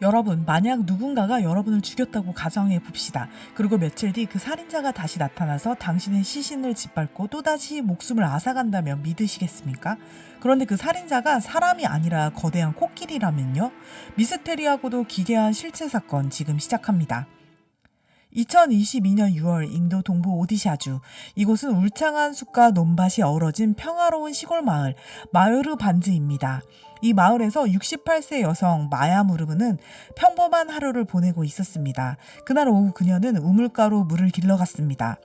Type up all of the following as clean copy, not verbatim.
여러분, 만약 누군가가 여러분을 죽였다고 가정해 봅시다. 그리고 며칠 뒤 그 살인자가 다시 나타나서 당신의 시신을 짓밟고 또다시 목숨을 앗아간다면 믿으시겠습니까? 그런데 그 살인자가 사람이 아니라 거대한 코끼리라면요? 미스테리하고도 기괴한 실체 사건 지금 시작합니다. 2022년 6월 인도 동부 오디샤주. 이곳은 울창한 숲과 논밭이 어우러진 평화로운 시골 마을 마요르 반즈입니다. 이 마을에서 68세 여성 마야 무르브는 평범한 하루를 보내고 있었습니다. 그날 오후 그녀는 우물가로 물을 길러갔습니다.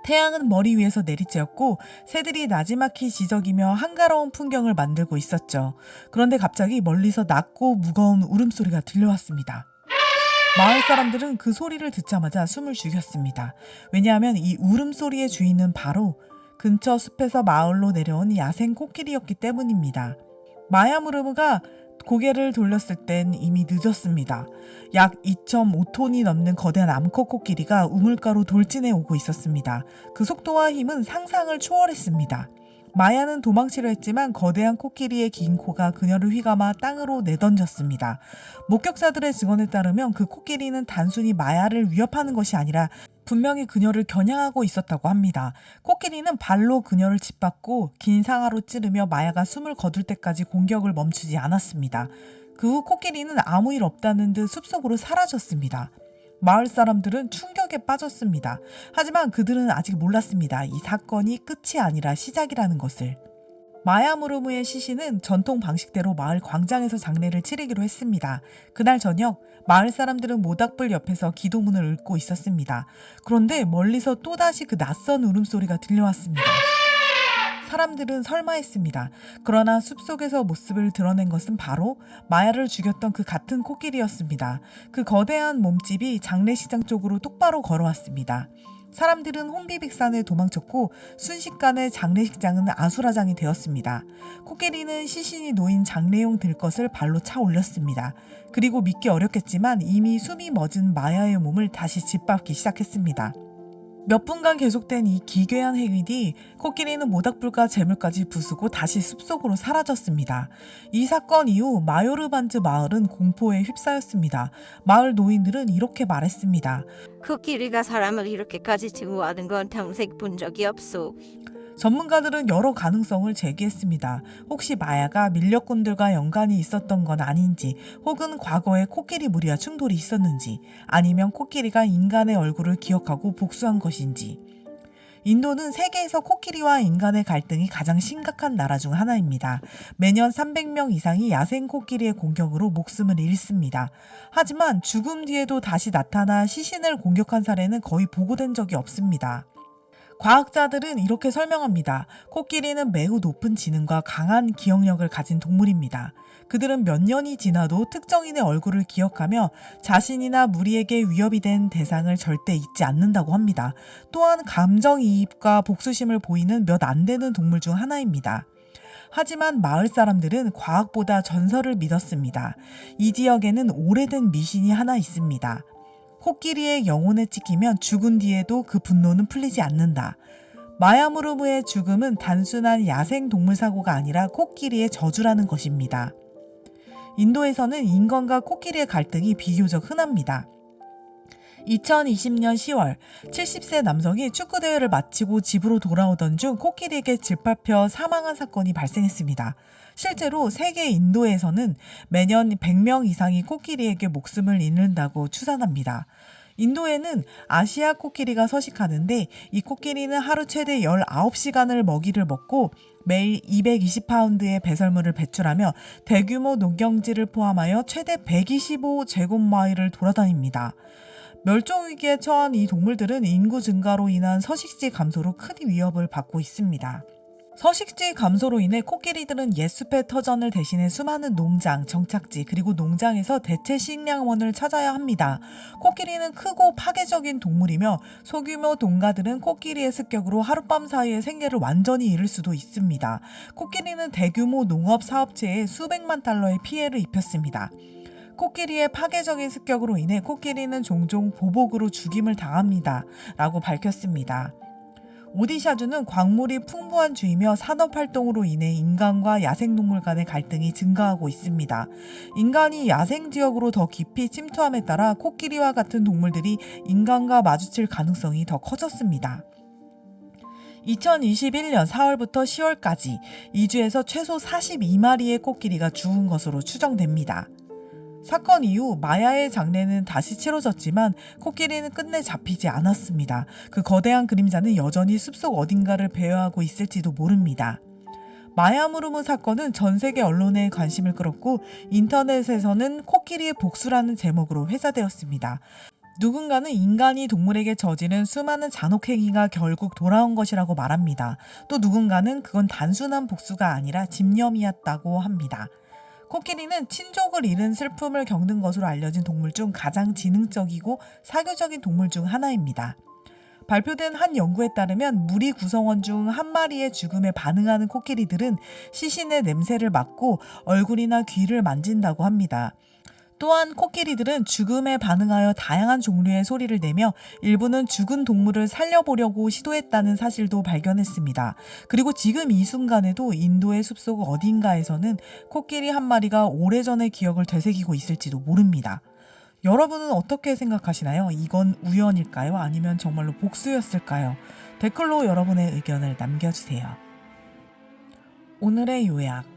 태양은 머리 위에서 내리쬐었고 새들이 나지막히 지저귀며 한가로운 풍경을 만들고 있었죠. 그런데 갑자기 멀리서 낮고 무거운 울음소리가 들려왔습니다. 마을 사람들은 그 소리를 듣자마자 숨을 죽였습니다. 왜냐하면 이 울음소리의 주인은 바로 근처 숲에서 마을로 내려온 야생 코끼리였기 때문입니다. 마야무르무가 고개를 돌렸을 땐 이미 늦었습니다. 약 2.5톤이 넘는 거대한 암컷 코끼리가 우물가로 돌진해 오고 있었습니다. 그 속도와 힘은 상상을 초월했습니다. 마야는 도망치려 했지만 거대한 코끼리의 긴 코가 그녀를 휘감아 땅으로 내던졌습니다. 목격자들의 증언에 따르면 그 코끼리는 단순히 마야를 위협하는 것이 아니라 분명히 그녀를 겨냥하고 있었다고 합니다. 코끼리는 발로 그녀를 짓밟고 긴 상아로 찌르며 마야가 숨을 거둘 때까지 공격을 멈추지 않았습니다. 그 후 코끼리는 아무 일 없다는 듯 숲속으로 사라졌습니다. 마을 사람들은 충격에 빠졌습니다. 하지만 그들은 아직 몰랐습니다. 이 사건이 끝이 아니라 시작이라는 것을. 마야무르무의 시신은 전통 방식대로 마을 광장에서 장례를 치르기로 했습니다. 그날 저녁 마을 사람들은 모닥불 옆에서 기도문을 읽고 있었습니다. 그런데 멀리서 또다시 그 낯선 울음소리가 들려왔습니다. 사람들은 설마했습니다. 그러나 숲속에서 모습을 드러낸 것은 바로 마야를 죽였던 그 같은 코끼리였습니다. 그 거대한 몸집이 장례식장 쪽으로 똑바로 걸어왔습니다. 사람들은 혼비백산에 도망쳤고 순식간에 장례식장은 아수라장이 되었습니다. 코끼리는 시신이 놓인 장례용 들것을 발로 차 올렸습니다. 그리고 믿기 어렵겠지만 이미 숨이 멎은 마야의 몸을 다시 짓밟기 시작했습니다. 몇 분간 계속된 이 기괴한 행위 뒤 코끼리는 모닥불과 재물까지 부수고 다시 숲속으로 사라졌습니다. 이 사건 이후 마요르반즈 마을은 공포에 휩싸였습니다. 마을 노인들은 이렇게 말했습니다. 코끼리가 사람을 이렇게까지 증오하는 건 평생 본 적이 없소. 전문가들은 여러 가능성을 제기했습니다. 혹시 마야가 밀렵꾼들과 연관이 있었던 건 아닌지, 혹은 과거에 코끼리 무리와 충돌이 있었는지, 아니면 코끼리가 인간의 얼굴을 기억하고 복수한 것인지. 인도는 세계에서 코끼리와 인간의 갈등이 가장 심각한 나라 중 하나입니다. 매년 300명 이상이 야생 코끼리의 공격으로 목숨을 잃습니다. 하지만 죽음 뒤에도 다시 나타나 시신을 공격한 사례는 거의 보고된 적이 없습니다. 과학자들은 이렇게 설명합니다. 코끼리는 매우 높은 지능과 강한 기억력을 가진 동물입니다. 그들은 몇 년이 지나도 특정인의 얼굴을 기억하며 자신이나 무리에게 위협이 된 대상을 절대 잊지 않는다고 합니다. 또한 감정이입과 복수심을 보이는 몇 안 되는 동물 중 하나입니다. 하지만 마을 사람들은 과학보다 전설을 믿었습니다. 이 지역에는 오래된 미신이 하나 있습니다. 코끼리의 영혼에 찍히면 죽은 뒤에도 그 분노는 풀리지 않는다. 마야무르무의 죽음은 단순한 야생 동물 사고가 아니라 코끼리의 저주라는 것입니다. 인도에서는 인간과 코끼리의 갈등이 비교적 흔합니다. 2020년 10월 70세 남성이 축구대회를 마치고 집으로 돌아오던 중 코끼리에게 짓밟혀 사망한 사건이 발생했습니다. 실제로 세계 인도에서는 매년 100명 이상이 코끼리에게 목숨을 잃는다고 추산합니다. 인도에는 아시아 코끼리가 서식하는데 이 코끼리는 하루 최대 19시간을 먹이를 먹고 매일 220파운드의 배설물을 배출하며 대규모 농경지를 포함하여 최대 125제곱마일을 돌아다닙니다. 멸종위기에 처한 이 동물들은 인구 증가로 인한 서식지 감소로 큰 위협을 받고 있습니다. 서식지 감소로 인해 코끼리들은 옛숲의 터전을 대신해 수많은 농장, 정착지 그리고 농장에서 대체 식량원을 찾아야 합니다. 코끼리는 크고 파괴적인 동물이며 소규모 농가들은 코끼리의 습격으로 하룻밤 사이에 생계를 완전히 잃을 수도 있습니다. 코끼리는 대규모 농업 사업체에 수백만 달러의 피해를 입혔습니다. 코끼리의 파괴적인 습격으로 인해 코끼리는 종종 보복으로 죽임을 당합니다. 라고 밝혔습니다. 오디샤주는 광물이 풍부한 주이며 산업활동으로 인해 인간과 야생동물 간의 갈등이 증가하고 있습니다. 인간이 야생지역으로 더 깊이 침투함에 따라 코끼리와 같은 동물들이 인간과 마주칠 가능성이 더 커졌습니다. 2021년 4월부터 10월까지 2주에서 최소 42마리의 코끼리가 죽은 것으로 추정됩니다. 사건 이후 마야의 장례는 다시 치러졌지만 코끼리는 끝내 잡히지 않았습니다. 그 거대한 그림자는 여전히 숲속 어딘가를 배회하고 있을지도 모릅니다. 마야 무르무 사건은 전 세계 언론의 관심을 끌었고 인터넷에서는 코끼리의 복수라는 제목으로 회자되었습니다. 누군가는 인간이 동물에게 저지른 수많은 잔혹행위가 결국 돌아온 것이라고 말합니다. 또 누군가는 그건 단순한 복수가 아니라 집념이었다고 합니다. 코끼리는 친족을 잃은 슬픔을 겪는 것으로 알려진 동물 중 가장 지능적이고 사교적인 동물 중 하나입니다. 발표된 한 연구에 따르면 무리 구성원 중 한 마리의 죽음에 반응하는 코끼리들은 시신의 냄새를 맡고 얼굴이나 귀를 만진다고 합니다. 또한 코끼리들은 죽음에 반응하여 다양한 종류의 소리를 내며 일부는 죽은 동물을 살려보려고 시도했다는 사실도 발견했습니다. 그리고 지금 이 순간에도 인도의 숲속 어딘가에서는 코끼리 한 마리가 오래전의 기억을 되새기고 있을지도 모릅니다. 여러분은 어떻게 생각하시나요? 이건 우연일까요? 아니면 정말로 복수였을까요? 댓글로 여러분의 의견을 남겨주세요. 오늘의 요약.